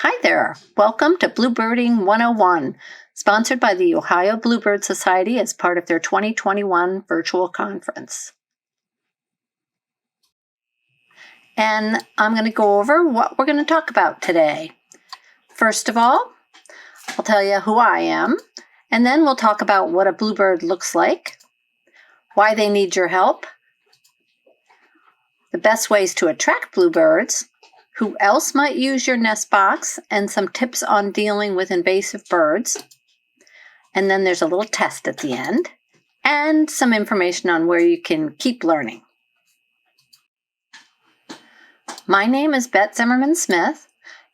Hi there! Welcome to Bluebirding 101, sponsored by the Ohio Bluebird Society as part of their 2021 virtual conference. And I'm going to go over what we're going to talk about today. First of all, I'll tell you who I am, and then we'll talk about what a bluebird looks like, why they need your help, the best ways to attract bluebirds, who else might use your nest box, and some tips on dealing with invasive birds. And then there's a little test at the end, and some information on where you can keep learning. My name is Bette Zimmerman Smith,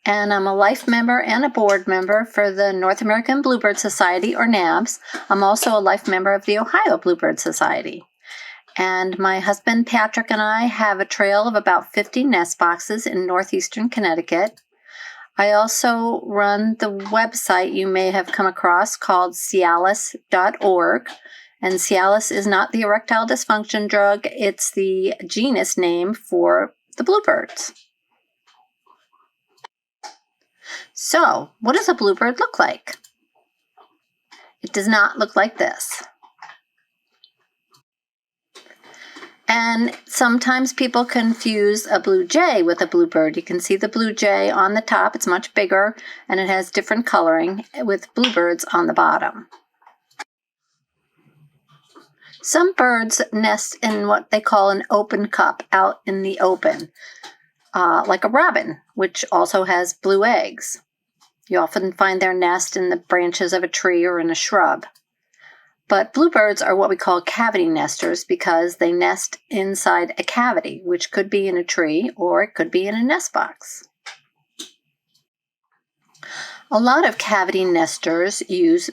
and I'm a life member and a board member for the North American Bluebird Society, or NABS. I'm also a life member of the Ohio Bluebird Society. And my husband Patrick and I have a trail of about 50 nest boxes in northeastern Connecticut. I also run the website you may have come across called Cialis.org. And Cialis is not the erectile dysfunction drug, it's the genus name for the bluebirds. So, what does a bluebird look like? It does not look like this. And sometimes people confuse a blue jay with a bluebird. You can see the blue jay on the top. It's much bigger, and it has different coloring with bluebirds on the bottom. Some birds nest in what they call an open cup, out in the open, like a robin, which also has blue eggs. You often find their nest in the branches of a tree or in a shrub. But bluebirds are what we call cavity nesters because they nest inside a cavity, which could be in a tree or it could be in a nest box. A lot of cavity nesters use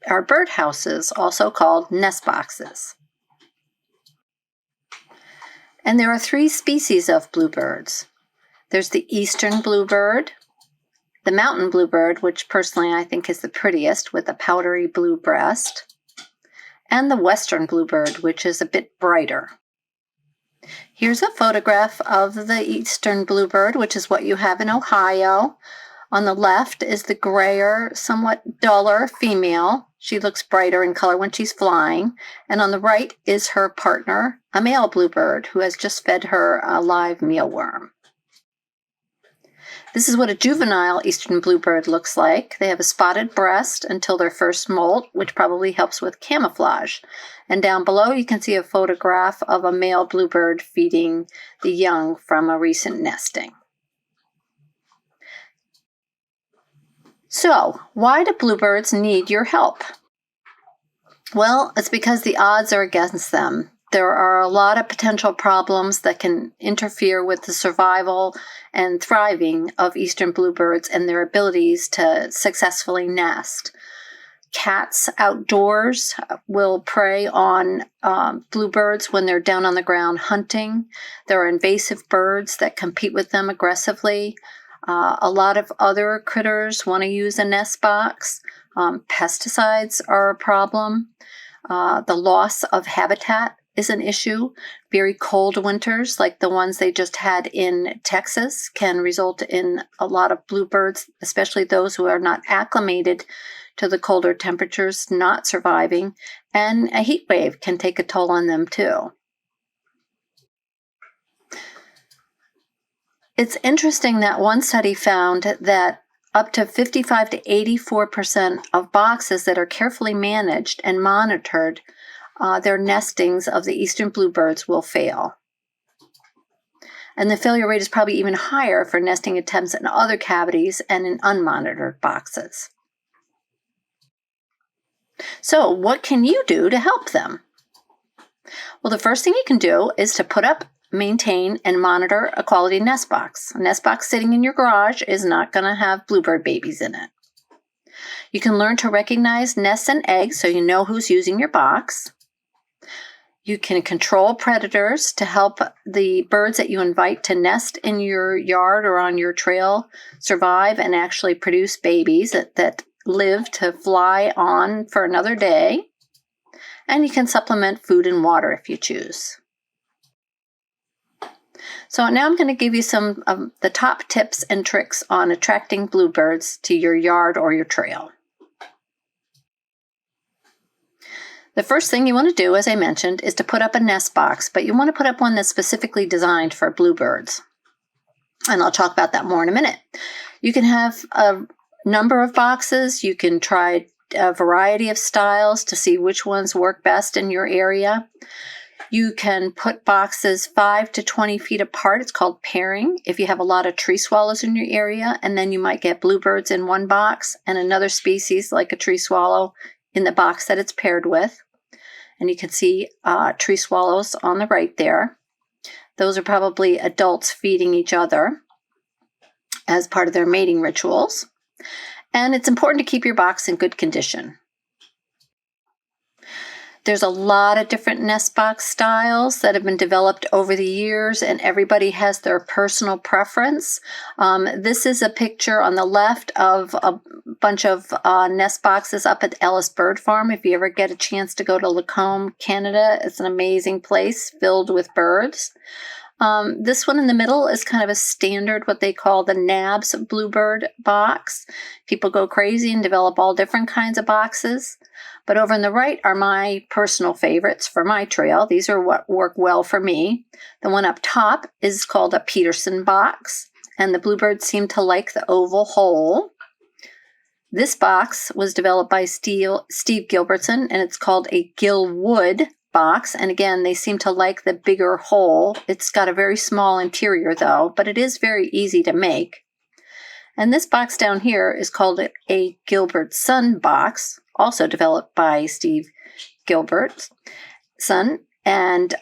our birdhouses, also called nest boxes. And there are 3 species of bluebirds. There's the eastern bluebird, the mountain bluebird, which personally I think is the prettiest with a powdery blue breast, and the western bluebird, which is a bit brighter. Here's a photograph of the eastern bluebird, which is what you have in Ohio. On the left is the grayer, somewhat duller female. She looks brighter in color when she's flying. And on the right is her partner, a male bluebird, who has just fed her a live mealworm. This is what a juvenile eastern bluebird looks like. They have a spotted breast until their first molt, which probably helps with camouflage. And down below you can see a photograph of a male bluebird feeding the young from a recent nesting. So, why do bluebirds need your help? Well, it's because the odds are against them. There are a lot of potential problems that can interfere with the survival and thriving of eastern bluebirds and their abilities to successfully nest. Cats outdoors will prey on bluebirds when they're down on the ground hunting. There are invasive birds that compete with them aggressively. A lot of other critters want to use a nest box. Pesticides are a problem. The loss of habitat is an issue. Very cold winters, like the ones they just had in Texas, can result in a lot of bluebirds, especially those who are not acclimated to the colder temperatures, not surviving, and a heat wave can take a toll on them too. It's interesting that one study found that up to 55 to 84% of boxes that are carefully managed and monitored, their nestings of the eastern bluebirds will fail. And the failure rate is probably even higher for nesting attempts in other cavities and in unmonitored boxes. So, what can you do to help them? Well, the first thing you can do is to put up, maintain, and monitor a quality nest box. A nest box sitting in your garage is not going to have bluebird babies in it. You can learn to recognize nests and eggs so you know who's using your box. You can control predators to help the birds that you invite to nest in your yard or on your trail survive and actually produce babies that live to fly on for another day. And you can supplement food and water if you choose. So now I'm going to give you some of the top tips and tricks on attracting bluebirds to your yard or your trail. The first thing you want to do, as I mentioned, is to put up a nest box, but you want to put up one that's specifically designed for bluebirds. And I'll talk about that more in a minute. You can have a number of boxes. You can try a variety of styles to see which ones work best in your area. You can put boxes 5 to 20 feet apart. It's called pairing if you have a lot of tree swallows in your area, and then you might get bluebirds in one box and another species like a tree swallow in the box that it's paired with. And you can see tree swallows on the right there. Those are probably adults feeding each other as part of their mating rituals. And it's important to keep your box in good condition. There's a lot of different nest box styles that have been developed over the years, and everybody has their personal preference. This is a picture on the left of a bunch of nest boxes up at Ellis Bird Farm. If you ever get a chance to go to Lacombe, Canada, it's an amazing place filled with birds. This one in the middle is kind of a standard, what they call the NABS bluebird box. People go crazy and develop all different kinds of boxes. But over on the right are my personal favorites for my trail. These are what work well for me. The one up top is called a Peterson box, and the bluebirds seem to like the oval hole. This box was developed by Steve Gilbertson, and it's called a Gilwood box. And again, they seem to like the bigger hole. It's got a very small interior though, but it is very easy to make. And this box down here is called a Gilbertson box, also developed by Steve Gilbertson. And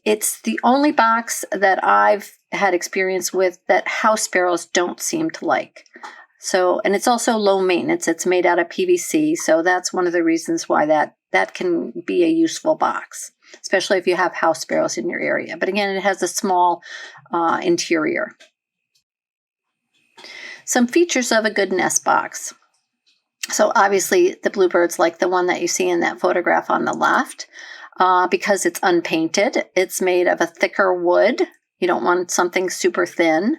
it's the only box that I've had experience with that house sparrows don't seem to like. So, and it's also low maintenance. It's made out of PVC. So that's one of the reasons why that can be a useful box, especially if you have house sparrows in your area. But again, it has a small interior. Some features of a good nest box. So obviously the bluebirds like the one that you see in that photograph on the left because it's unpainted. It's made of a thicker wood. You don't want something super thin.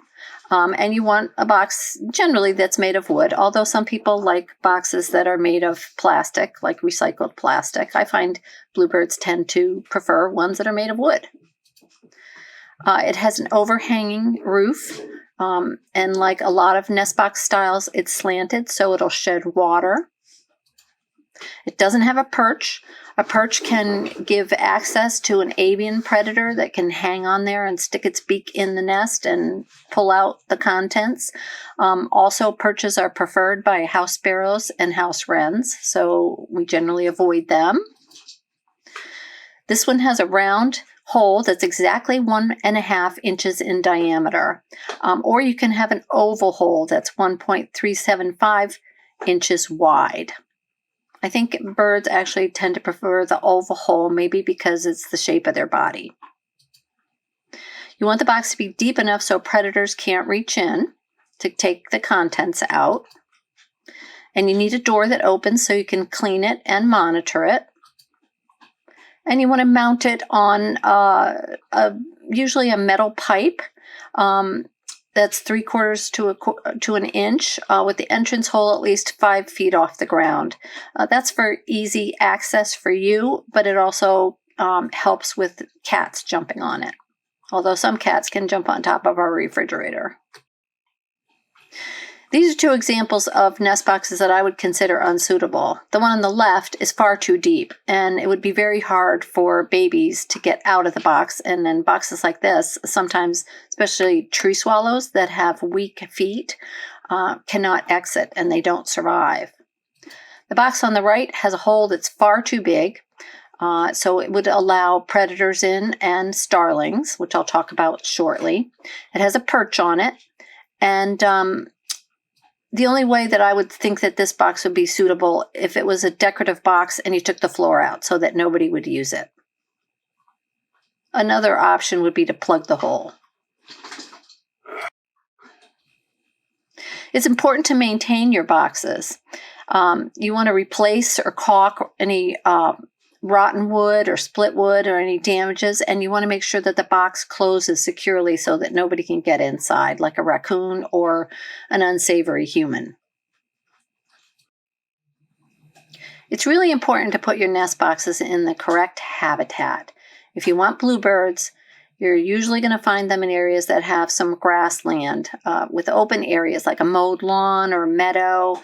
And you want a box generally that's made of wood, although some people like boxes that are made of plastic, like recycled plastic. I find bluebirds tend to prefer ones that are made of wood. It has an overhanging roof. And like a lot of nest box styles, it's slanted, so it'll shed water. It doesn't have a perch. A perch can give access to an avian predator that can hang on there and stick its beak in the nest and pull out the contents. Also, perches are preferred by house sparrows and house wrens, so we generally avoid them. This one has a round hole that's exactly 1.5 inches in diameter. Or you can have an oval hole that's 1.375 inches wide. I think birds actually tend to prefer the oval hole, maybe because it's the shape of their body. You want the box to be deep enough so predators can't reach in to take the contents out. And you need a door that opens so you can clean it and monitor it. And you want to mount it on usually a metal pipe that's 3/4 to an inch with the entrance hole at least 5 feet off the ground. That's for easy access for you, but it also helps with cats jumping on it, although some cats can jump on top of our refrigerator. These are two examples of nest boxes that I would consider unsuitable. The one on the left is far too deep, and it would be very hard for babies to get out of the box. And then boxes like this, sometimes, especially tree swallows that have weak feet, cannot exit and they don't survive. The box on the right has a hole that's far too big, so it would allow predators in and starlings, which I'll talk about shortly. It has a perch on it, and the only way that I would think that this box would be suitable if it was a decorative box and you took the floor out so that nobody would use it. Another option would be to plug the hole. It's important to maintain your boxes. You want to replace or caulk any rotten wood or split wood or any damages, and you want to make sure that the box closes securely so that nobody can get inside, like a raccoon or an unsavory human. It's really important to put your nest boxes in the correct habitat. If you want bluebirds, you're usually going to find them in areas that have some grassland with open areas like a mowed lawn or meadow,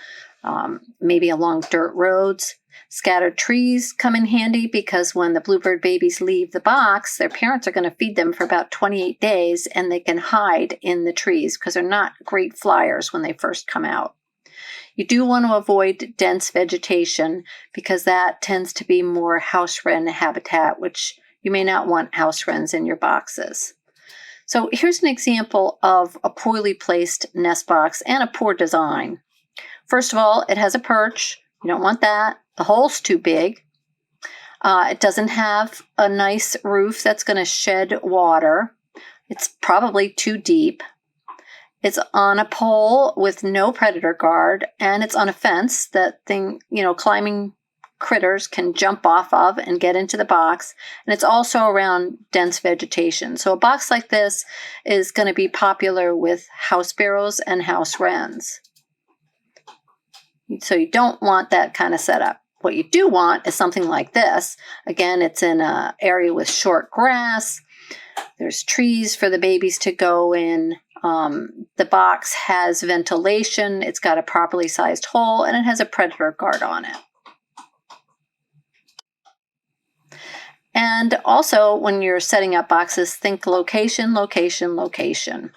maybe along dirt roads. Scattered trees come in handy because when the bluebird babies leave the box, their parents are going to feed them for about 28 days and they can hide in the trees because they're not great flyers when they first come out. You do want to avoid dense vegetation because that tends to be more house wren habitat, which you may not want house wrens in your boxes. So here's an example of a poorly placed nest box and a poor design. First of all, it has a perch. You don't want that. The hole's too big. It doesn't have a nice roof that's going to shed water. It's probably too deep. It's on a pole with no predator guard, and it's on a fence that climbing critters can jump off of and get into the box. And it's also around dense vegetation. So a box like this is going to be popular with house sparrows and house wrens. So you don't want that kind of setup. What you do want is something like this. Again, it's in an area with short grass. There's trees for the babies to go in. The box has ventilation. It's got a properly sized hole, and it has a predator guard on it. And also, when you're setting up boxes, think location, location, location.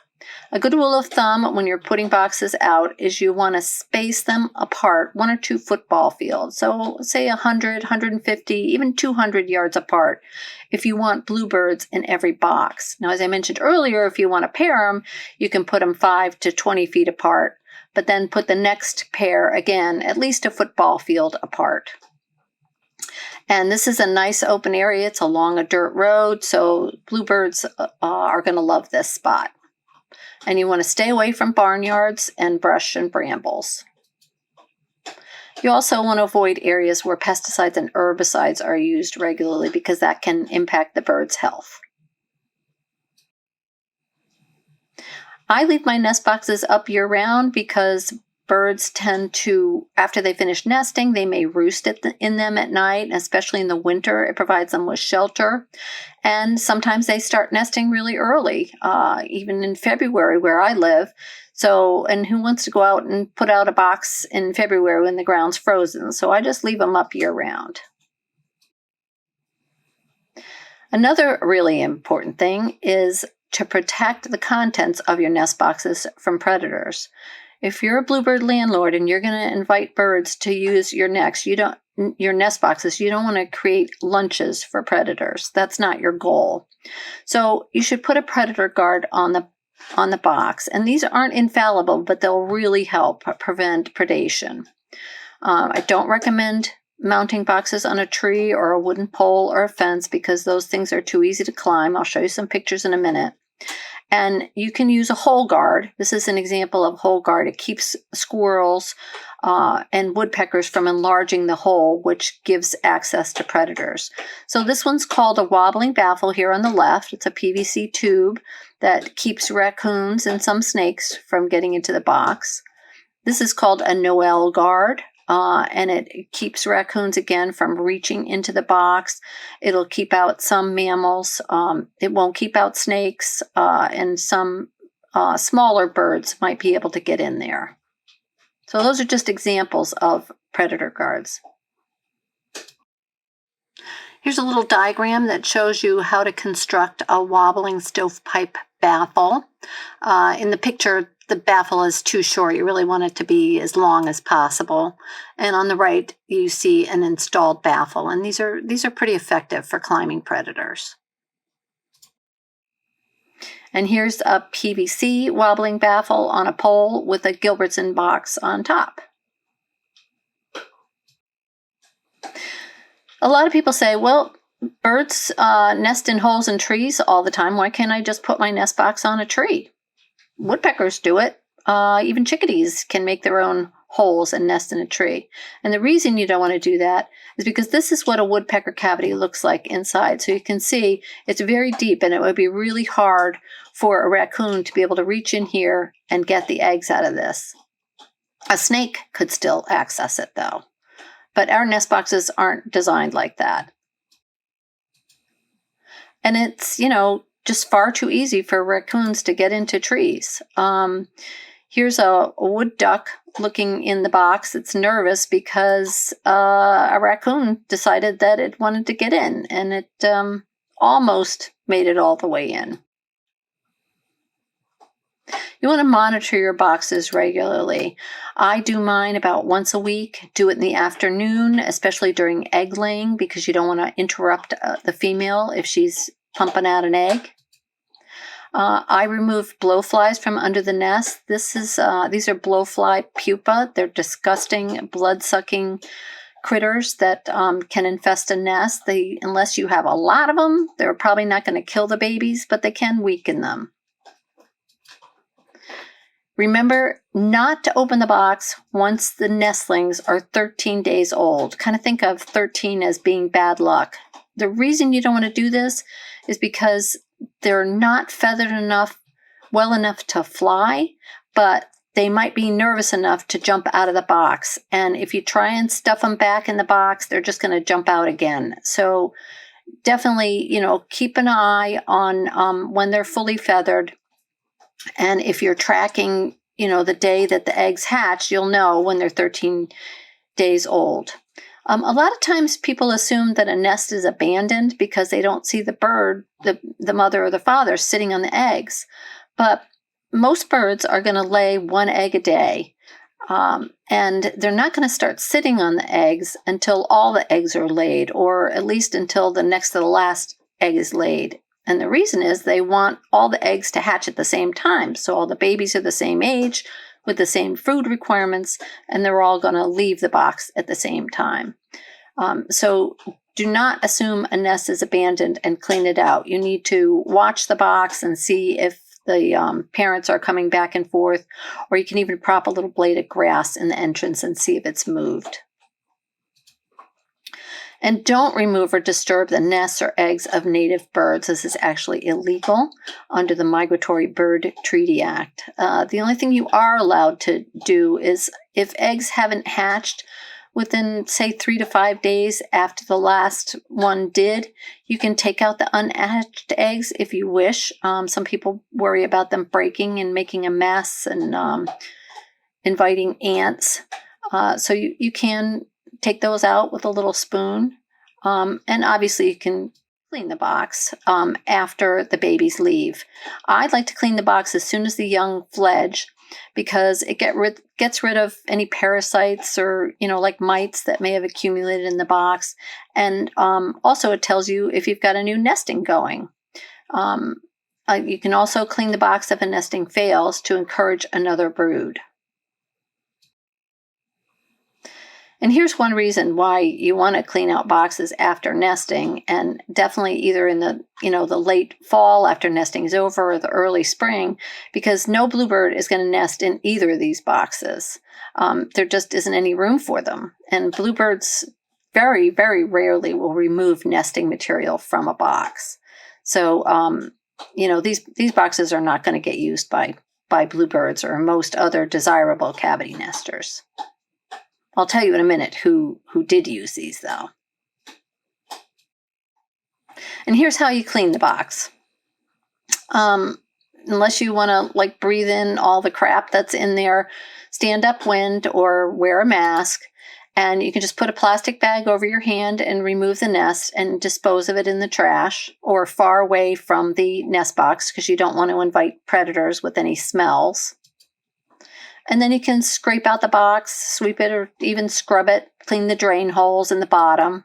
A good rule of thumb when you're putting boxes out is you want to space them apart 1 or 2 football fields. So say 100, 150, even 200 yards apart if you want bluebirds in every box. Now, as I mentioned earlier, if you want to pair them, you can put them 5 to 20 feet apart, but then put the next pair, again, at least a football field apart. And this is a nice open area. It's along a dirt road, so bluebirds are going to love this spot. And you want to stay away from barnyards and brush and brambles. You also want to avoid areas where pesticides and herbicides are used regularly because that can impact the bird's health. I leave my nest boxes up year-round because birds tend to, after they finish nesting, they may roost in them at night, especially in the winter. It provides them with shelter. And sometimes they start nesting really early, even in February where I live. So, and who wants to go out and put out a box in February when the ground's frozen? So I just leave them up year-round. Another really important thing is to protect the contents of your nest boxes from predators. If you're a bluebird landlord and you're going to invite birds to use your nest boxes, you don't want to create lunches for predators. That's not your goal. So you should put a predator guard on the box. And these aren't infallible, but they'll really help prevent predation. I don't recommend mounting boxes on a tree or a wooden pole or a fence because those things are too easy to climb. I'll show you some pictures in a minute. And you can use a hole guard. This is an example of hole guard. It keeps squirrels and woodpeckers from enlarging the hole, which gives access to predators. So this one's called a wobbling baffle here on the left. It's a PVC tube that keeps raccoons and some snakes from getting into the box. This is called a Noel guard. And it keeps raccoons, again, from reaching into the box. It'll keep out some mammals. It won't keep out snakes, and some smaller birds might be able to get in there. So those are just examples of predator guards. Here's a little diagram that shows you how to construct a wobbling stovepipe baffle. In the picture, the baffle is too short. You really want it to be as long as possible. And on the right, you see an installed baffle. And these are pretty effective for climbing predators. And here's a PVC wobbling baffle on a pole with a Gilbertson box on top. A lot of people say, well, birds nest in holes in trees all the time. Why can't I just put my nest box on a tree? Woodpeckers do it. Even chickadees can make their own holes and nest in a tree. And the reason you don't want to do that is because this is what a woodpecker cavity looks like inside. So you can see it's very deep, and it would be really hard for a raccoon to be able to reach in here and get the eggs out of this. A snake could still access it though, but our nest boxes aren't designed like that. And it's, just far too easy for raccoons to get into trees. Here's a wood duck looking in the box. It's nervous because a raccoon decided that it wanted to get in, and it almost made it all the way in. You want to monitor your boxes regularly. I do mine about once a week. Do it in the afternoon, especially during egg laying, because you don't want to interrupt the female if she's pumping out an egg. I remove blowflies from under the nest. These are blowfly pupa. They're disgusting, blood-sucking critters that can infest a nest. Unless you have a lot of them, they're probably not going to kill the babies, but they can weaken them. Remember not to open the box once the nestlings are 13 days old. Kind of think of 13 as being bad luck. The reason you don't want to do this is because they're not feathered well enough to fly, but they might be nervous enough to jump out of the box. And if you try and stuff them back in the box, they're just going to jump out again. So definitely, keep an eye on when they're fully feathered. And if you're tracking, the day that the eggs hatch, you'll know when they're 13 days old. A lot of times people assume that a nest is abandoned because they don't see the bird, the mother or the father, sitting on the eggs. But most birds are going to lay one egg a day. And they're not going to start sitting on the eggs until all the eggs are laid, or at least until the next to the last egg is laid. And the reason is they want all the eggs to hatch at the same time. So all the babies are the same age with the same food requirements, and they're all going to leave the box at the same time. So do not assume a nest is abandoned and clean it out. You need to watch the box and see if the parents are coming back and forth, or you can even prop a little blade of grass in the entrance and see if it's moved. And don't remove or disturb the nests or eggs of native birds. This is actually illegal under the Migratory Bird Treaty Act. The only thing you are allowed to do is, if eggs haven't hatched within, say, 3 to 5 days after the last one did, you can take out the unhatched eggs if you wish. Some people worry about them breaking and making a mess and inviting ants. So you can take those out with a little spoon. And obviously you can clean the box after the babies leave. I'd like to clean the box as soon as the young fledge, because it gets rid of any parasites or, like mites that may have accumulated in the box. And also it tells you if you've got a new nesting going. You can also clean the box if a nesting fails to encourage another brood. And here's one reason why you want to clean out boxes after nesting, and definitely either in the late fall after nesting is over, or the early spring, because no bluebird is going to nest in either of these boxes. There just isn't any room for them. And bluebirds very, very rarely will remove nesting material from a box. So, these boxes are not going to get used by bluebirds or most other desirable cavity nesters. I'll tell you in a minute who did use these, though. And here's how you clean the box. Unless you want to breathe in all the crap that's in there, stand upwind or wear a mask, and you can just put a plastic bag over your hand and remove the nest and dispose of it in the trash or far away from the nest box, because you don't want to invite predators with any smells. And then you can scrape out the box, sweep it, or even scrub it, clean the drain holes in the bottom.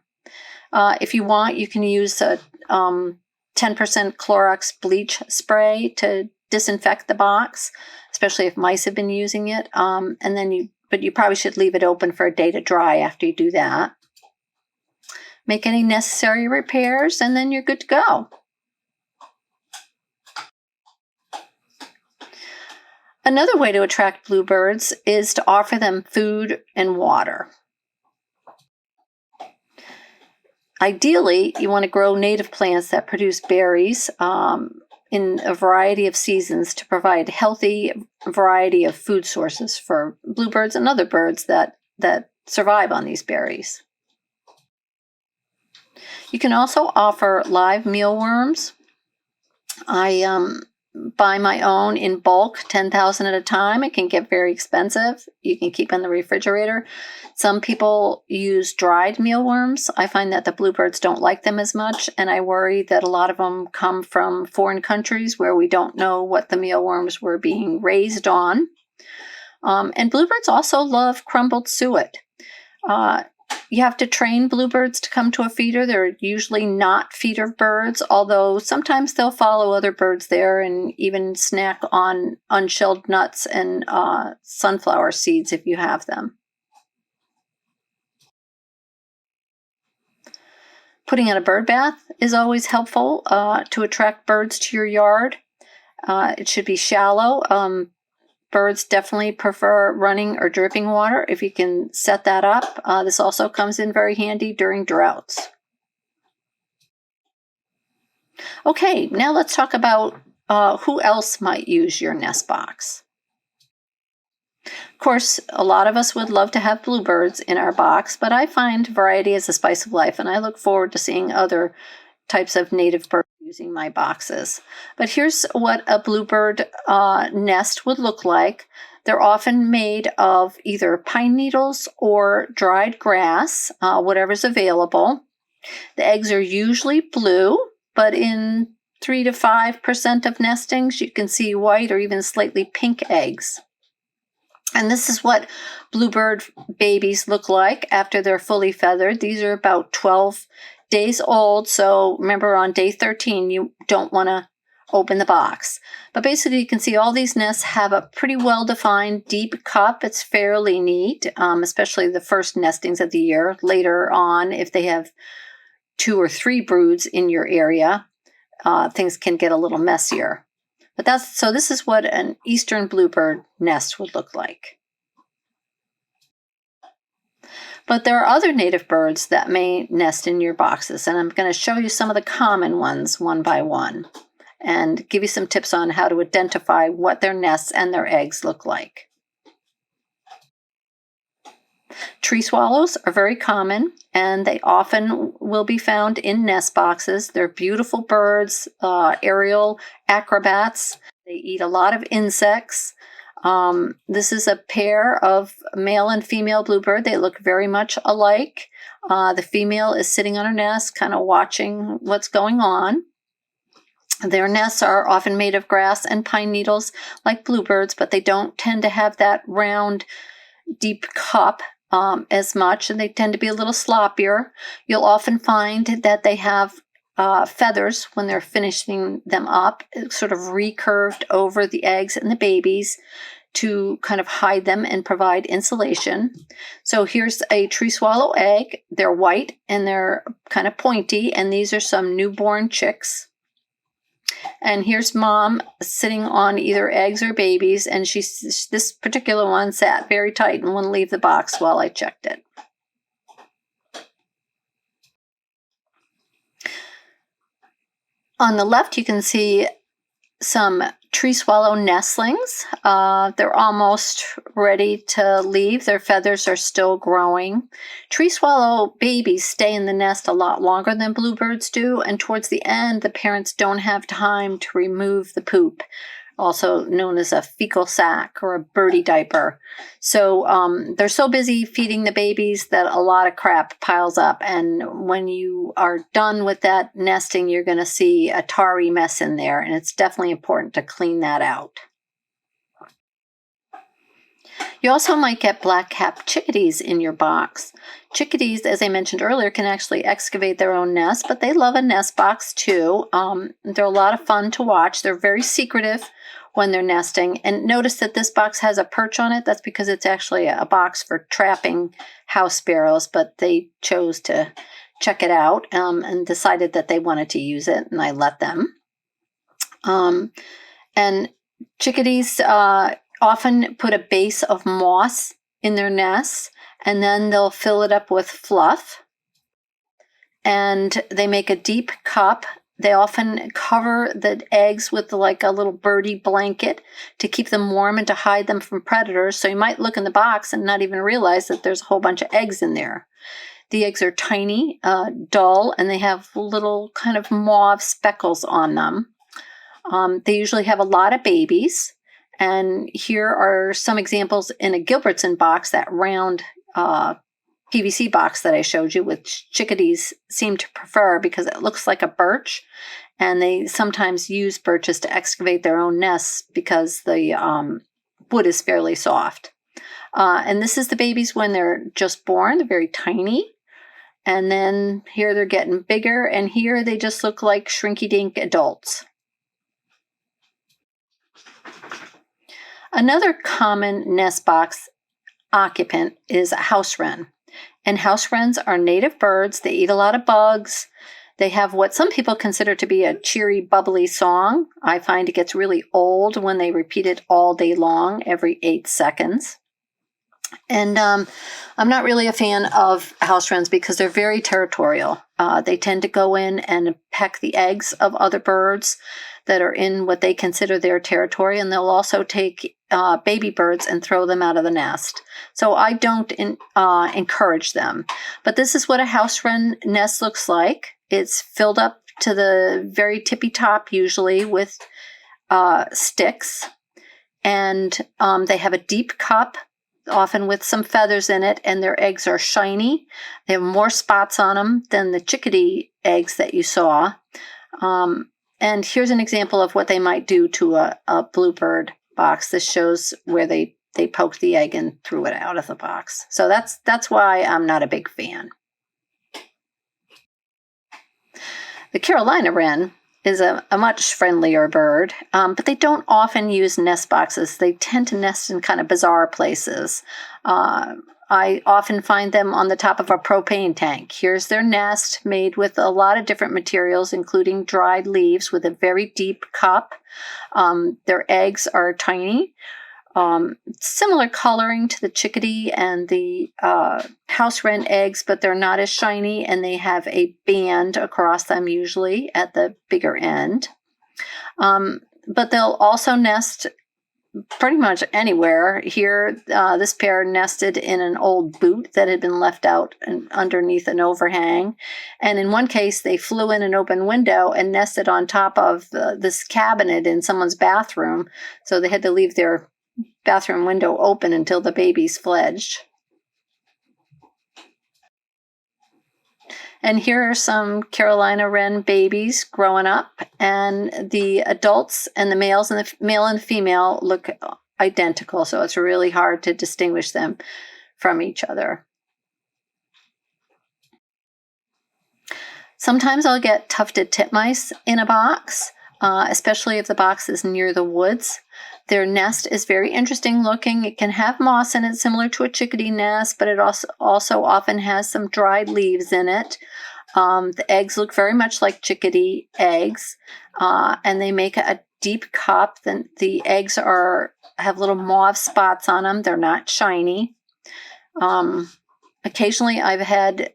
If you want, you can use a 10% Clorox bleach spray to disinfect the box, especially if mice have been using it. But you probably should leave it open for a day to dry after you do that. Make any necessary repairs, and then you're good to go. Another way to attract bluebirds is to offer them food and water. Ideally, you want to grow native plants that produce berries in a variety of seasons to provide healthy variety of food sources for bluebirds and other birds that survive on these berries. You can also offer live mealworms. I buy my own in bulk, 10,000 at a time. It can get very expensive. You can keep in the refrigerator. Some people use dried mealworms. I find that the bluebirds don't like them as much, and I worry that a lot of them come from foreign countries where we don't know what the mealworms were being raised on. And bluebirds also love crumbled suet. You have to train bluebirds to come to a feeder. They're usually not feeder birds, although sometimes they'll follow other birds there and even snack on unshelled nuts and sunflower seeds if you have them. Putting in a bird bath is always helpful to attract birds to your yard. It should be shallow. Birds definitely prefer running or dripping water if you can set that up. This also comes in very handy during droughts. Okay, now let's talk about who else might use your nest box. Of course, a lot of us would love to have bluebirds in our box, but I find variety is the spice of life, and I look forward to seeing other types of native birds using my boxes. But here's what a bluebird nest would look like. They're often made of either pine needles or dried grass, whatever's available. The eggs are usually blue, but in 3 to 5% of nestings, you can see white or even slightly pink eggs. And this is what bluebird babies look like after they're fully feathered. These are about 12 days old, so remember on day 13 you don't want to open the box. But basically you can see all these nests have a pretty well-defined deep cup. It's fairly neat, especially the first nestings of the year. Later on, if they have 2 or 3 broods in your area, things can get a little messier. But this is what an eastern bluebird nest would look like. But there are other native birds that may nest in your boxes, and I'm going to show you some of the common ones one by one and give you some tips on how to identify what their nests and their eggs look like. Tree swallows are very common, and they often will be found in nest boxes. They're beautiful birds, aerial acrobats. They eat a lot of insects. This is a pair of male and female bluebird. They look very much alike. The female is sitting on her nest, kind of watching what's going on. Their nests are often made of grass and pine needles like bluebirds, but they don't tend to have that round, deep cup as much, and they tend to be a little sloppier. You'll often find that they have feathers when they're finishing them up, sort of recurved over the eggs and the babies to kind of hide them and provide insulation. So here's a tree swallow egg. They're white and they're kind of pointy, and these are some newborn chicks. And here's mom sitting on either eggs or babies, and this particular one sat very tight and wouldn't leave the box while I checked it. On the left, you can see some tree swallow nestlings. They're almost ready to leave. Their feathers are still growing. Tree swallow babies stay in the nest a lot longer than bluebirds do, and towards the end, the parents don't have time to remove the poop, also known as a fecal sac or a birdie diaper. So they're so busy feeding the babies that a lot of crap piles up, and when you are done with that nesting, you're going to see a tarry mess in there, and it's definitely important to clean that out. You also might get black-capped chickadees in your box. Chickadees, as I mentioned earlier, can actually excavate their own nest, but they love a nest box too. They're a lot of fun to watch. They're very secretive when they're nesting. And notice that this box has a perch on it. That's because it's actually a box for trapping house sparrows, but they chose to check it out and decided that they wanted to use it, and I let them. And chickadees often put a base of moss in their nests, and then they'll fill it up with fluff. And they make a deep cup. They often cover the eggs with like a little birdie blanket to keep them warm and to hide them from predators. So you might look in the box and not even realize that there's a whole bunch of eggs in there. The eggs are tiny, dull, and they have little kind of mauve speckles on them. They usually have a lot of babies. And here are some examples in a Gilbertson box, that round PVC box that I showed you, which chickadees seem to prefer because it looks like a birch, and they sometimes use birches to excavate their own nests because the wood is fairly soft. And this is the babies when they're just born. They're very tiny. And then here they're getting bigger, and here they just look like shrinky-dink adults. Another common nest box occupant is a house wren. And house wrens are native birds. They eat a lot of bugs. They have what some people consider to be a cheery, bubbly song. I find it gets really old when they repeat it all day long, every 8 seconds. And I'm not really a fan of house wrens because they're very territorial. They tend to go in and peck the eggs of other birds that are in what they consider their territory, and they'll also take baby birds and throw them out of the nest. So I don't encourage them. But this is what a house wren nest looks like. It's filled up to the very tippy top, usually with sticks, and they have a deep cup, often with some feathers in it, and their eggs are shiny. They have more spots on them than the chickadee eggs that you saw. And here's an example of what they might do to a bluebird box. This shows where they poked the egg and threw it out of the box. So that's why I'm not a big fan. The Carolina wren is a much friendlier bird, but they don't often use nest boxes. They tend to nest in kind of bizarre places. I often find them on the top of a propane tank. Here's their nest, made with a lot of different materials, including dried leaves with a very deep cup. Their eggs are tiny. Similar coloring to the chickadee and the house wren eggs, but they're not as shiny, and they have a band across them usually at the bigger end. But they'll also nest pretty much anywhere. Here, this pair nested in an old boot that had been left out underneath an overhang. And in one case, they flew in an open window and nested on top of this cabinet in someone's bathroom. So they had to leave their bathroom window open until the babies fledged. And here are some Carolina wren babies growing up, and the adults and the males and the male and female look identical, so it's really hard to distinguish them from each other. Sometimes I'll get tufted titmice in a box, especially if the box is near the woods. Their nest is very interesting looking. It can have moss in it, similar to a chickadee nest, but it also often has some dried leaves in it. The eggs look very much like chickadee eggs, and they make a deep cup. Then the eggs have little mauve spots on them. They're not shiny. Occasionally, I've had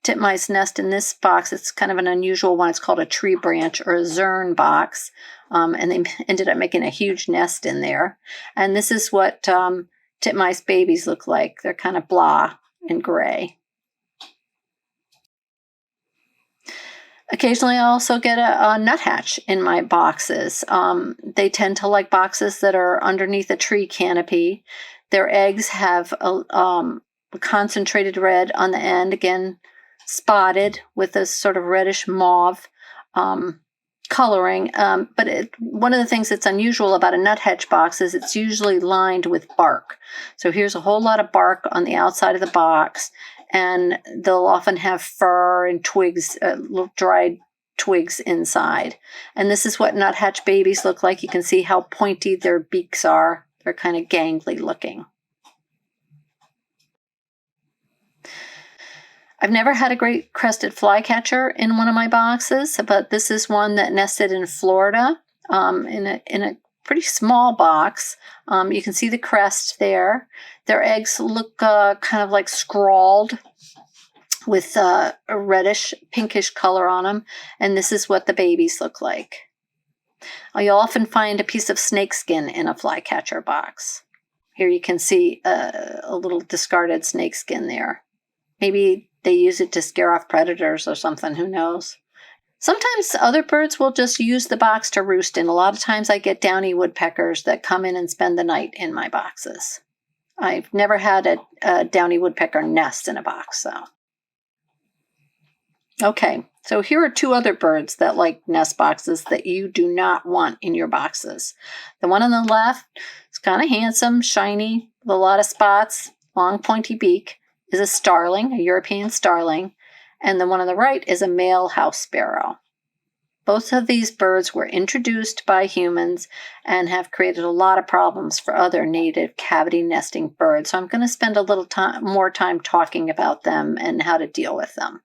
titmice nest in this box. It's kind of an unusual one. It's called a tree branch or a zern box. And they ended up making a huge nest in there. And this is what titmice babies look like. They're kind of blah and gray. Occasionally, I also get a nuthatch in my boxes. They tend to like boxes that are underneath a tree canopy. Their eggs have a concentrated red on the end, again, spotted with this sort of reddish mauve coloring. But one of the things that's unusual about a nuthatch box is it's usually lined with bark. So here's a whole lot of bark on the outside of the box, and they'll often have fur and twigs, little dried twigs inside. And this is what nuthatch babies look like. You can see how pointy their beaks are. They're kind of gangly looking. I've never had a great crested flycatcher in one of my boxes, but this is one that nested in Florida in a pretty small box. You can see the crest there. Their eggs look kind of like scrawled with a reddish, pinkish color on them. And this is what the babies look like. You'll often find a piece of snakeskin in a flycatcher box. Here you can see a little discarded snakeskin there. Maybe they use it to scare off predators or something, who knows. Sometimes other birds will just use the box to roost in. A lot of times I get downy woodpeckers that come in and spend the night in my boxes. I've never had a downy woodpecker nest in a box, though. Okay, so here are two other birds that like nest boxes that you do not want in your boxes. The one on the left is kind of handsome, shiny, with a lot of spots, long pointy beak, is a starling, a European starling, and the one on the right is a male house sparrow. Both of these birds were introduced by humans and have created a lot of problems for other native cavity nesting birds, so I'm going to spend a little more time talking about them and how to deal with them.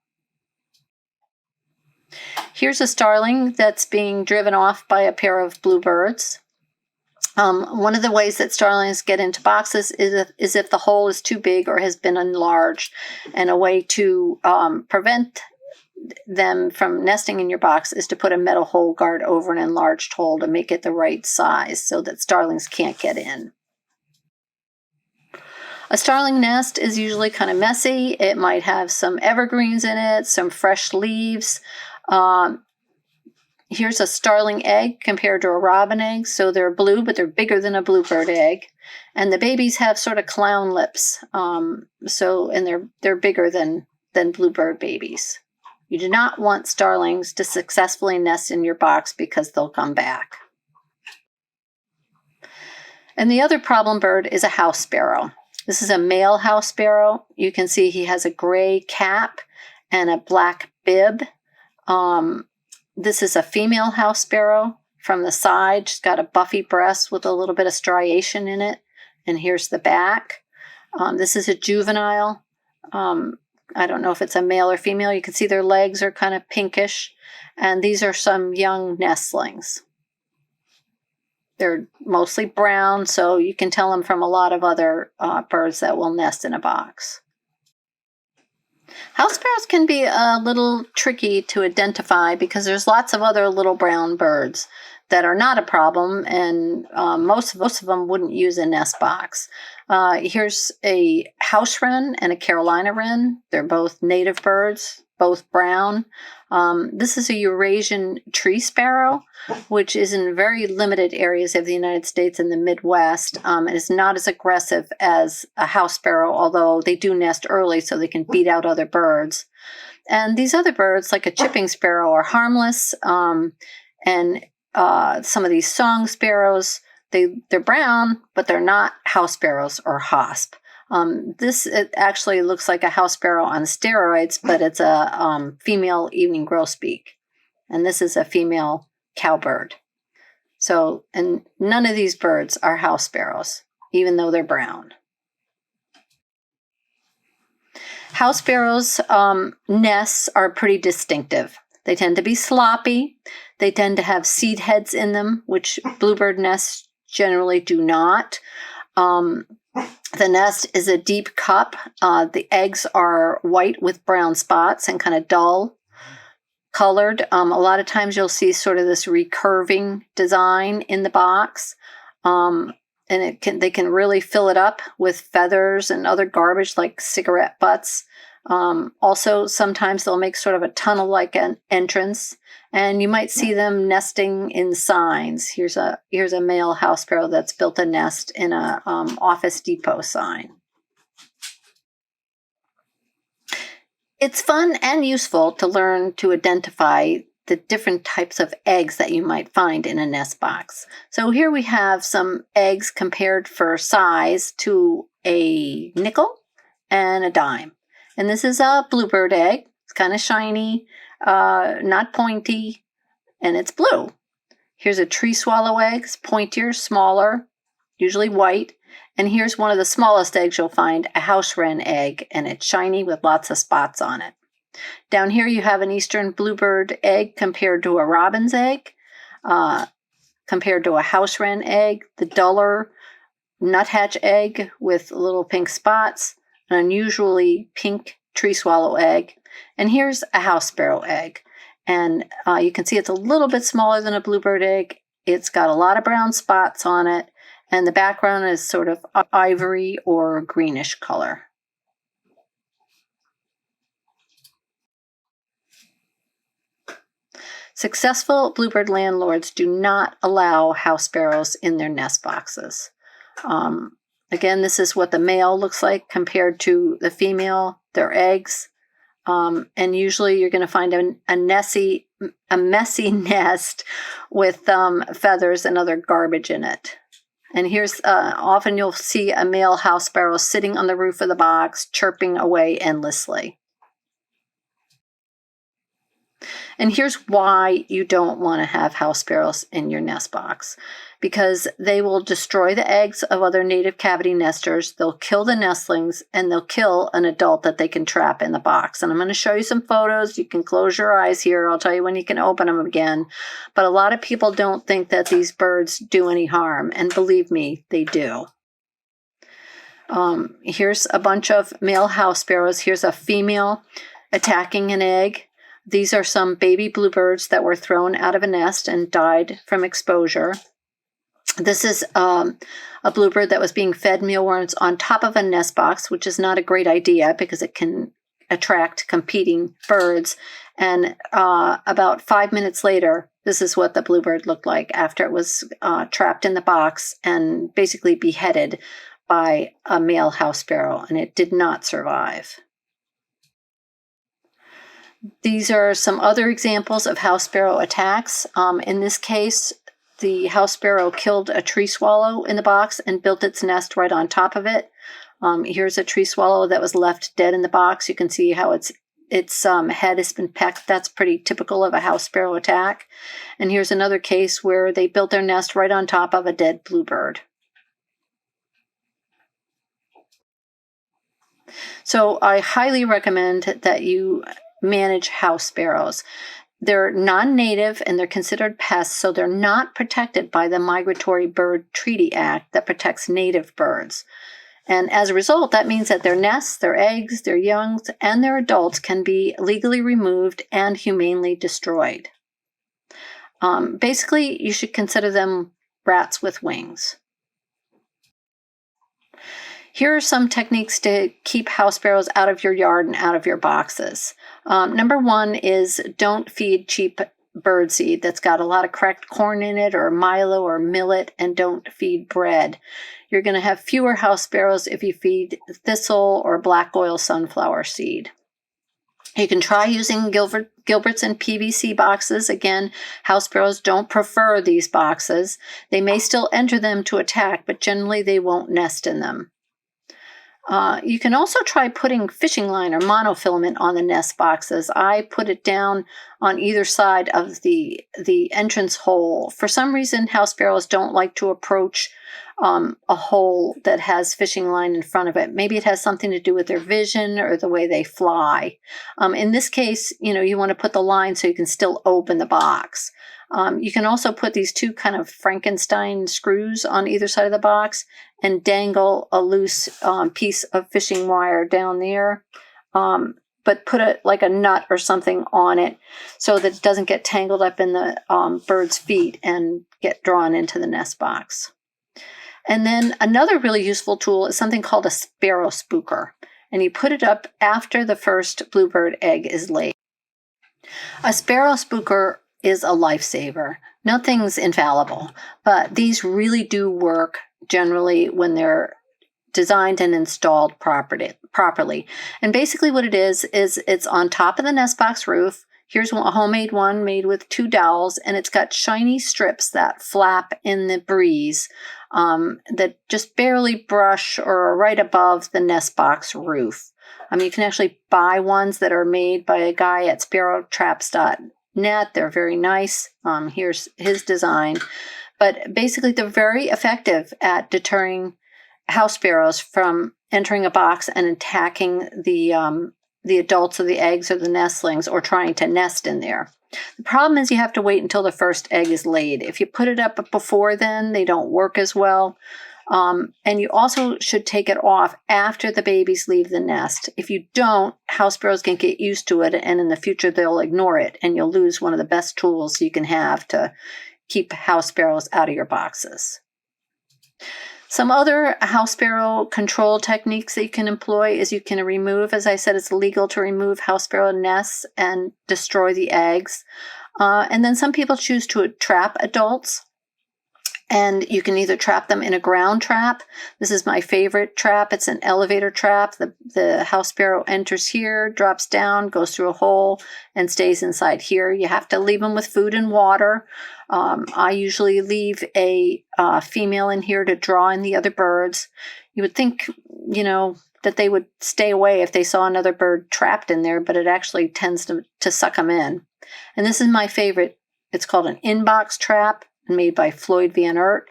Here's a starling that's being driven off by a pair of bluebirds. One of the ways that starlings get into boxes is if the hole is too big or has been enlarged, and a way to prevent them from nesting in your box is to put a metal hole guard over an enlarged hole to make it the right size so that starlings can't get in. A starling nest is usually kind of messy. It might have some evergreens in it, some fresh leaves. Here's a starling egg compared to a robin egg. So they're blue, but they're bigger than a bluebird egg. And the babies have sort of clown lips. And they're bigger than bluebird babies. You do not want starlings to successfully nest in your box because they'll come back. And the other problem bird is a house sparrow. This is a male house sparrow. You can see he has a gray cap and a black bib. This is a female house sparrow. From the side, she's got a buffy breast with a little bit of striation in it. And here's the back. This is a juvenile. I don't know if it's a male or female. You can see their legs are kind of pinkish. And these are some young nestlings. They're mostly brown, so you can tell them from a lot of other birds that will nest in a box. House sparrows can be a little tricky to identify because there's lots of other little brown birds that are not a problem, and most of them wouldn't use a nest box. Here's a house wren and a Carolina wren. They're both native birds, both brown. This is a Eurasian tree sparrow, which is in very limited areas of the United States and the Midwest. It is not as aggressive as a house sparrow, although they do nest early so they can beat out other birds. And these other birds, like a chipping sparrow, are harmless. And some of these song sparrows, they're brown, but they're not house sparrows or hosp. It actually looks like a house sparrow on steroids, but it's a female evening grosbeak. And this is a female cowbird. So, and none of these birds are house sparrows, even though they're brown. House sparrows' nests are pretty distinctive. They tend to be sloppy. They tend to have seed heads in them, which bluebird nests generally do not. The nest is a deep cup. The eggs are white with brown spots and kind of dull colored. A lot of times you'll see sort of this recurving design in the box. And they can really fill it up with feathers and other garbage like cigarette butts. Also, sometimes they'll make sort of a tunnel-like an entrance, and you might see them nesting in signs. Here's a male house sparrow that's built a nest in a Office Depot sign. It's fun and useful to learn to identify the different types of eggs that you might find in a nest box. So here we have some eggs compared for size to a nickel and a dime. And this is a bluebird egg. It's kind of shiny, not pointy, and it's blue. Here's a tree swallow egg. It's pointier, smaller, usually white. And here's one of the smallest eggs you'll find, a house wren egg, and it's shiny with lots of spots on it. Down here you have an eastern bluebird egg compared to a robin's egg. compared to a house wren egg, the duller nuthatch egg with little pink spots, an unusually pink tree swallow egg, and here's a house sparrow egg. And you can see it's a little bit smaller than a bluebird egg. It's got a lot of brown spots on it, and the background is sort of ivory or greenish color. Successful bluebird landlords do not allow house sparrows in their nest boxes. Again, this is what the male looks like compared to the female, their eggs. And usually you're going to find a messy nest with feathers and other garbage in it. And here's often you'll see a male house sparrow sitting on the roof of the box, chirping away endlessly. And here's why you don't want to have house sparrows in your nest box. Because they will destroy the eggs of other native cavity nesters, they'll kill the nestlings, and they'll kill an adult that they can trap in the box. And I'm going to show you some photos. You can close your eyes here. I'll tell you when you can open them again. But a lot of people don't think that these birds do any harm. And believe me, they do. Here's a bunch of male house sparrows. Here's a female attacking an egg. These are some baby bluebirds that were thrown out of a nest and died from exposure. This is a bluebird that was being fed mealworms on top of a nest box, which is not a great idea because it can attract competing birds. And about 5 minutes later, this is what the bluebird looked like after it was trapped in the box and basically beheaded by a male house sparrow, and it did not survive. These are some other examples of house sparrow attacks. In this case, the house sparrow killed a tree swallow in the box and built its nest right on top of it. Here's a tree swallow that was left dead in the box. You can see how its head has been pecked. That's pretty typical of a house sparrow attack. And here's another case where they built their nest right on top of a dead bluebird. So I highly recommend that you manage house sparrows. They're non-native and they're considered pests, so they're not protected by the Migratory Bird Treaty Act that protects native birds. And as a result, that means that their nests, their eggs, their young, and their adults can be legally removed and humanely destroyed. Basically, you should consider them rats with wings. Here are some techniques to keep house sparrows out of your yard and out of your boxes. Number one is don't feed cheap birdseed that's got a lot of cracked corn in it or milo or millet, and don't feed bread. You're going to have fewer house sparrows if you feed thistle or black oil sunflower seed. You can try using Gilbert's and PVC boxes. Again, house sparrows don't prefer these boxes. They may still enter them to attack, but generally they won't nest in them. You can also try putting fishing line or monofilament on the nest boxes. I put it down on either side of the entrance hole. For some reason, house sparrows don't like to approach a hole that has fishing line in front of it. Maybe it has something to do with their vision or the way they fly. In this case, you want to put the line so you can still open the box. You can also put these two kind of Frankenstein screws on either side of the box and dangle a loose piece of fishing wire down there, but put it like a nut or something on it so that it doesn't get tangled up in the bird's feet and get drawn into the nest box. And then another really useful tool is something called a sparrow spooker, and you put it up after the first bluebird egg is laid. A sparrow spooker is a lifesaver. Nothing's infallible, but these really do work generally when they're designed and installed properly. And basically what it is it's on top of the nest box roof. Here's a homemade one made with 2 dowels, and it's got shiny strips that flap in the breeze that just barely brush or are right above the nest box roof. You can actually buy ones that are made by a guy at sparrowtraps.net. They're very nice. Here's his design. But basically, they're very effective at deterring house sparrows from entering a box and attacking the the adults of the eggs or the nestlings or trying to nest in there. The problem is you have to wait until the first egg is laid. If you put it up before then, they don't work as well. And you also should take it off after the babies leave the nest. If you don't, house sparrows can get used to it, and in the future they'll ignore it, and you'll lose one of the best tools you can have to keep house sparrows out of your boxes. Some other house sparrow control techniques that you can employ is you can remove, as I said, it's illegal to remove house sparrow nests and destroy the eggs. And then some people choose to trap adults. And you can either trap them in a ground trap. This is my favorite trap. It's an elevator trap. The house sparrow enters here, drops down, goes through a hole, and stays inside here. You have to leave them with food and water. I usually leave a female in here to draw in the other birds. You would think, that they would stay away if they saw another bird trapped in there, but it actually tends to suck them in. And this is my favorite. It's called an in-box trap, made by Floyd Van Oort.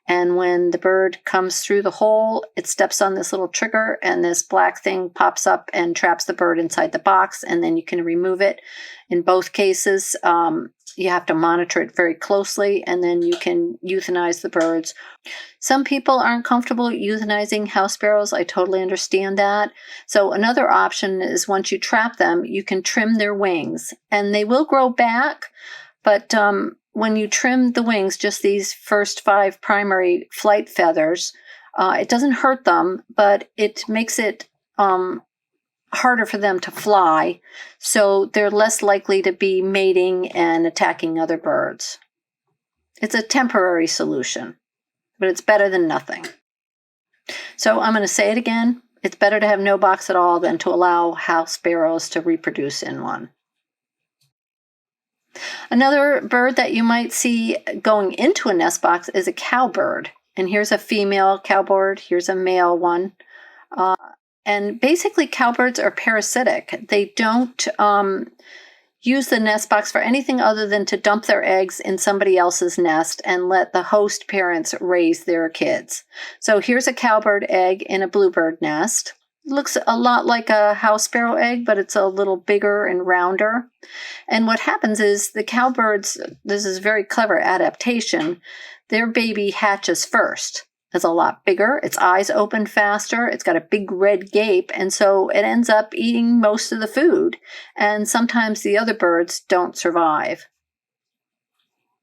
And when the bird comes through the hole, it steps on this little trigger and this black thing pops up and traps the bird inside the box, and then you can remove it. In both cases, you have to monitor it very closely, and then you can euthanize the birds. Some people aren't comfortable euthanizing house sparrows. I totally understand that. So another option is once you trap them, you can trim their wings, and they will grow back, but when you trim the wings, just these first 5 primary flight feathers, it doesn't hurt them, but it makes it harder for them to fly, so they're less likely to be mating and attacking other birds. It's a temporary solution, but it's better than nothing. So I'm going to say it again. It's better to have no box at all than to allow house sparrows to reproduce in one. Another bird that you might see going into a nest box is a cowbird. And here's a female cowbird. Here's a male one. And basically, cowbirds are parasitic. They don't use the nest box for anything other than to dump their eggs in somebody else's nest and let the host parents raise their kids. So here's a cowbird egg in a bluebird nest. It looks a lot like a house sparrow egg, but it's a little bigger and rounder. And what happens is the cowbirds, this is very clever adaptation, their baby hatches first. It's a lot bigger, its eyes open faster, it's got a big red gape, and so it ends up eating most of the food. And sometimes the other birds don't survive.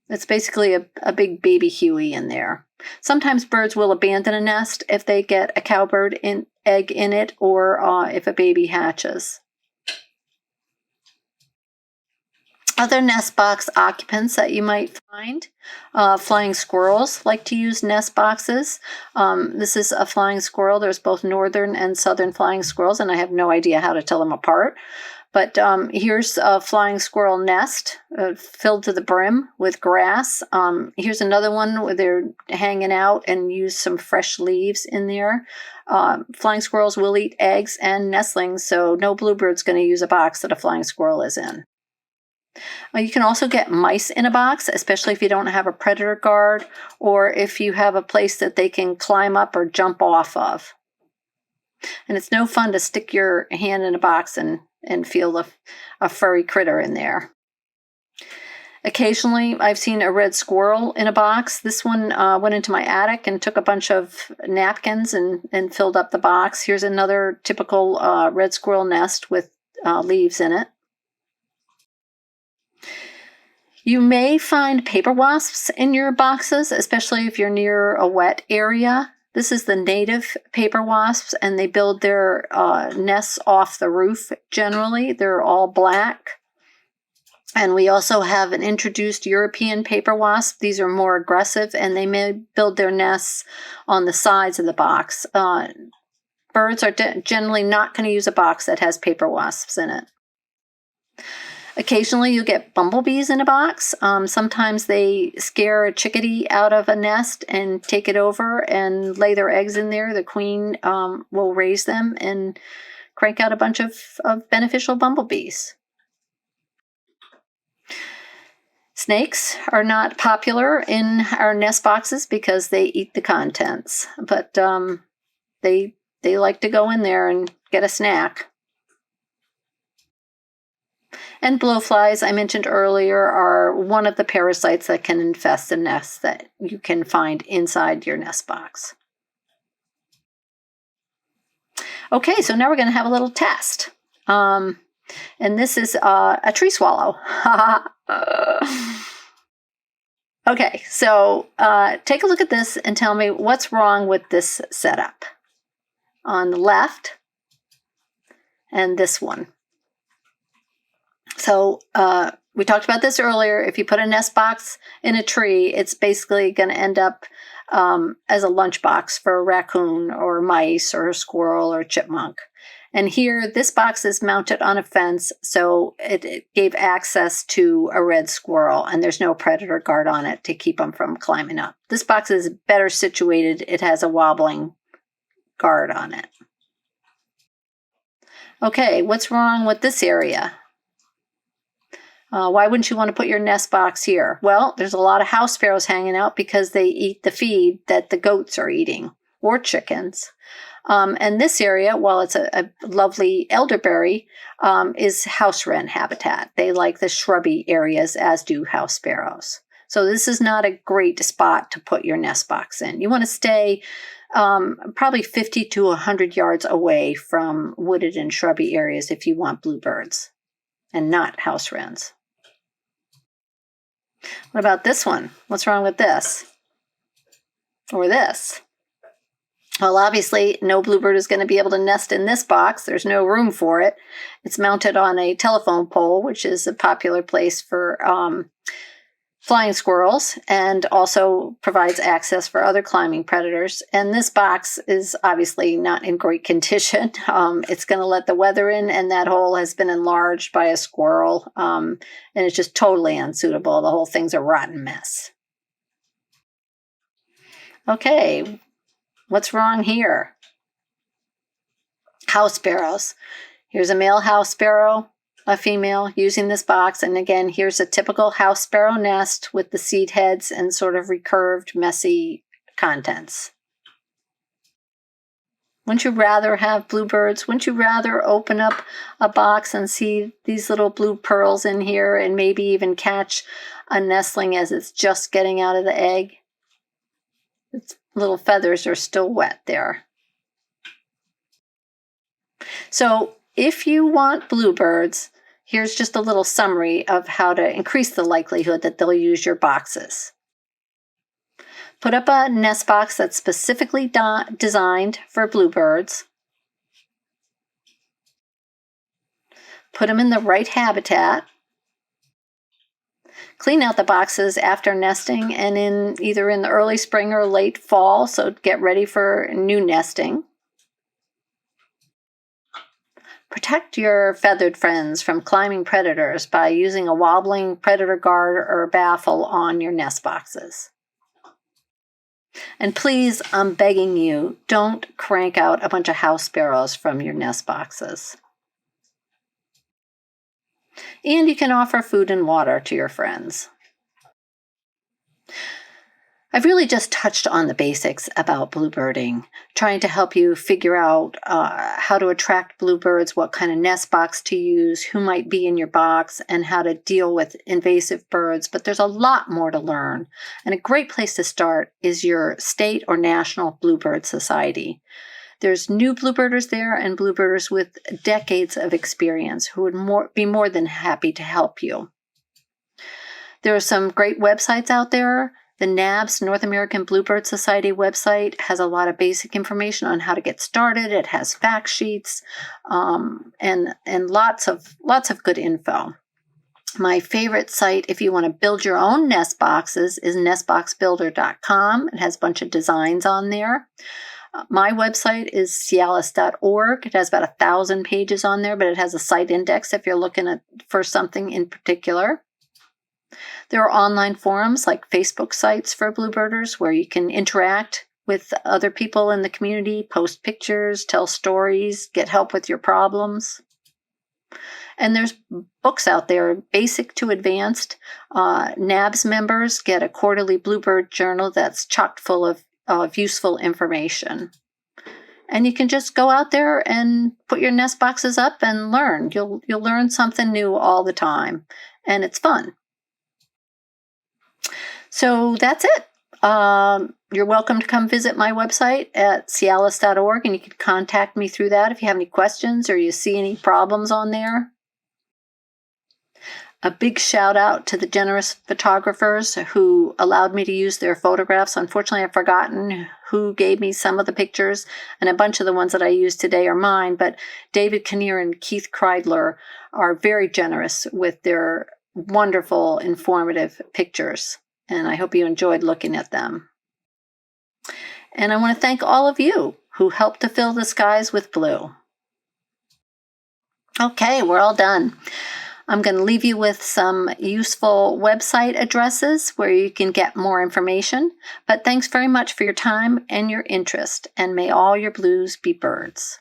It's basically a big baby Huey in there. Sometimes birds will abandon a nest if they get a cowbird egg in it, or if a baby hatches. Other nest box occupants that you might find, flying squirrels like to use nest boxes. This is a flying squirrel. There's both northern and southern flying squirrels, and I have no idea how to tell them apart. But here's a flying squirrel nest filled to the brim with grass. Here's another one where they're hanging out and use some fresh leaves in there. Flying squirrels will eat eggs and nestlings, so no bluebird's going to use a box that a flying squirrel is in. You can also get mice in a box, especially if you don't have a predator guard or if you have a place that they can climb up or jump off of. And it's no fun to stick your hand in a box and feel a furry critter in there. Occasionally, I've seen a red squirrel in a box. This one went into my attic and took a bunch of napkins and filled up the box. Here's another typical red squirrel nest with leaves in it. You may find paper wasps in your boxes, especially if you're near a wet area. This is the native paper wasps, and they build their nests off the roof generally. They're all black. And we also have an introduced European paper wasp. These are more aggressive, and they may build their nests on the sides of the box. Birds are generally not going to use a box that has paper wasps in it. Occasionally you'll get bumblebees in a box. Sometimes they scare a chickadee out of a nest and take it over and lay their eggs in there. The queen will raise them and crank out a bunch of beneficial bumblebees. Snakes are not popular in our nest boxes because they eat the contents, but they like to go in there and get a snack. And blowflies, I mentioned earlier, are one of the parasites that can infest the nests that you can find inside your nest box. Okay, so now we're going to have a little test. And this is a tree swallow. Okay, so take a look at this and tell me what's wrong with this setup. On the left, and this one. So we talked about this earlier. If you put a nest box in a tree, it's basically going to end up as a lunchbox for a raccoon or mice or a squirrel or a chipmunk. And here, this box is mounted on a fence, so it gave access to a red squirrel, and there's no predator guard on it to keep them from climbing up. This box is better situated. It has a wobbling guard on it. Okay, what's wrong with this area? Why wouldn't you want to put your nest box here? Well, there's a lot of house sparrows hanging out because they eat the feed that the goats are eating, or chickens. And this area, while it's a lovely elderberry, is house wren habitat. They like the shrubby areas, as do house sparrows. So this is not a great spot to put your nest box in. You want to stay probably 50 to 100 yards away from wooded and shrubby areas if you want bluebirds, and not house wrens. What about this one? What's wrong with this? Or this? Well, obviously, no bluebird is going to be able to nest in this box. There's no room for it. It's mounted on a telephone pole, which is a popular place for flying squirrels, and also provides access for other climbing predators. And this box is obviously not in great condition. It's going to let the weather in, and that hole has been enlarged by a squirrel, and it's just totally unsuitable. The whole thing's a rotten mess. Okay, what's wrong here? House sparrows. Here's a male house sparrow, a female using this box. And again, here's a typical house sparrow nest with the seed heads and sort of recurved, messy contents. Wouldn't you rather have bluebirds? Wouldn't you rather open up a box and see these little blue pearls in here and maybe even catch a nestling as it's just getting out of the egg? Its little feathers are still wet there. So if you want bluebirds, here's just a little summary of how to increase the likelihood that they'll use your boxes. Put up a nest box that's specifically designed for bluebirds. Put them in the right habitat. Clean out the boxes after nesting and either in the early spring or late fall, so get ready for new nesting. Protect your feathered friends from climbing predators by using a wobbling predator guard or baffle on your nest boxes. And please, I'm begging you, don't crank out a bunch of house sparrows from your nest boxes. And you can offer food and water to your friends. I've really just touched on the basics about bluebirding, trying to help you figure out how to attract bluebirds, what kind of nest box to use, who might be in your box, and how to deal with invasive birds. But there's a lot more to learn. And a great place to start is your state or national Bluebird Society. There's new bluebirders there and bluebirders with decades of experience who would be more than happy to help you. There are some great websites out there. The NABS, North American Bluebird Society website, has a lot of basic information on how to get started. It has fact sheets and lots of good info. My favorite site, if you want to build your own nest boxes, is nestboxbuilder.com. It has a bunch of designs on there. My website is cialis.org. It has about 1,000 pages on there, but it has a site index if you're looking for something in particular. There are online forums like Facebook sites for bluebirders where you can interact with other people in the community, post pictures, tell stories, get help with your problems. And there's books out there, basic to advanced. NABS members get a quarterly Bluebird journal that's chock full of useful information. And you can just go out there and put your nest boxes up and learn. You'll learn something new all the time, and it's fun. So that's it. You're welcome to come visit my website at cialis.org, and you can contact me through that if you have any questions or you see any problems on there. A big shout out to the generous photographers who allowed me to use their photographs. Unfortunately, I've forgotten who gave me some of the pictures, and a bunch of the ones that I used today are mine, but David Kinnear and Keith Kreidler are very generous with their wonderful, informative pictures, and I hope you enjoyed looking at them. And I want to thank all of you who helped to fill the skies with blue. Okay, we're all done. I'm going to leave you with some useful website addresses where you can get more information. But thanks very much for your time and your interest, and may all your blues be birds.